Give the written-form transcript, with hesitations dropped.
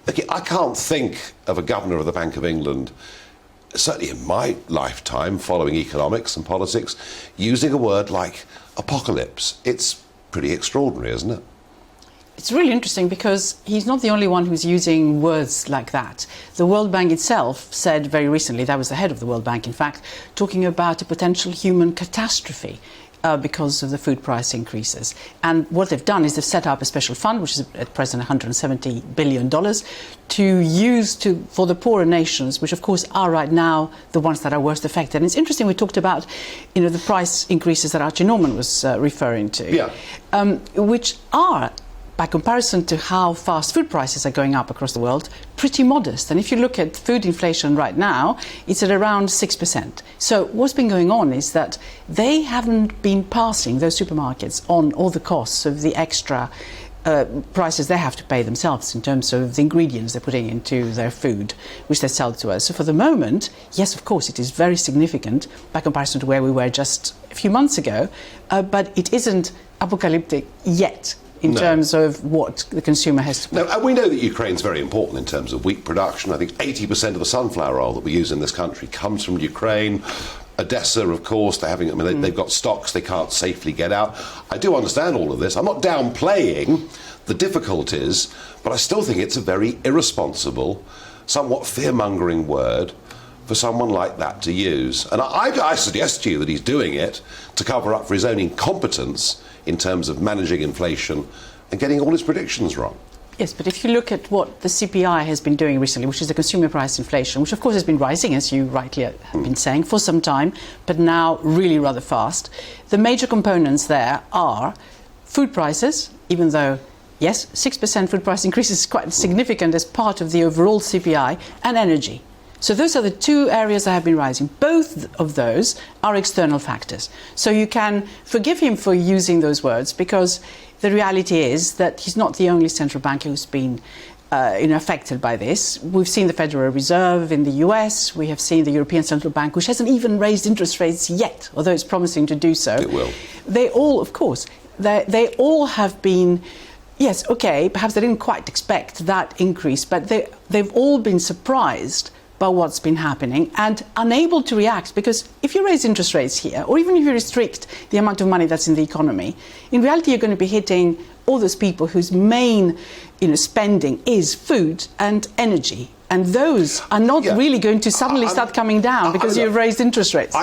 Okay, I can't think of a governor of the Bank of England, certainly in my lifetime, following economics and politics, using a word like apocalypse. It's pretty extraordinary, isn't it? It's really interesting because he's not the only one who's using words like that. The World Bank itself said very recently, that was the head of the World Bank in fact, talking about a potential human catastrophe because of the food price increases. And what they've done is they've set up a special fund, which is at present $170 billion, to use for the poorer nations, which of course are right now the ones that are worst affected. And it's interesting, we talked about, the price increases that Archie Norman was referring to, which are, by comparison to how fast food prices are going up across the world, pretty modest. And if you look at food inflation right now, it's at around 6%. So what's been going on is that they haven't been passing, those supermarkets, on all the costs of the extra prices they have to pay themselves in terms of the ingredients they're putting into their food, which they sell to us. So for the moment, yes, of course, it is very significant by comparison to where we were just a few months ago, but it isn't apocalyptic yet in terms of what the consumer has to pay. No, we know that Ukraine's very important in terms of wheat production. I think 80% of the sunflower oil that we use in this country comes from Ukraine. Odessa, of course, they've got stocks they can't safely get out. I do understand all of this. I'm not downplaying the difficulties, but I still think it's a very irresponsible, somewhat fear-mongering word for someone like that to use. And I suggest to you that he's doing it to cover up for his own incompetence in terms of managing inflation and getting all his predictions wrong. Yes, but if you look at what the CPI has been doing recently, which is the consumer price inflation, which of course has been rising, as you rightly have been saying, for some time, but now really rather fast, the major components there are food prices, even though, yes, 6% food price increase is quite significant as part of the overall CPI, and energy. So those are the two areas that have been rising. Both of those are external factors. So you can forgive him for using those words because the reality is that he's not the only central banker who's been affected by this. We've seen the Federal Reserve in the US. We have seen the European Central Bank, which hasn't even raised interest rates yet, although it's promising to do so. It will. They all, of course, they all have been, yes, okay, perhaps they didn't quite expect that increase, but they've all been surprised by what's been happening and unable to react, because if you raise interest rates here, or even if you restrict the amount of money that's in the economy, in reality you're going to be hitting all those people whose main spending is food and energy, and those are not really going to suddenly start coming down because you've raised interest rates.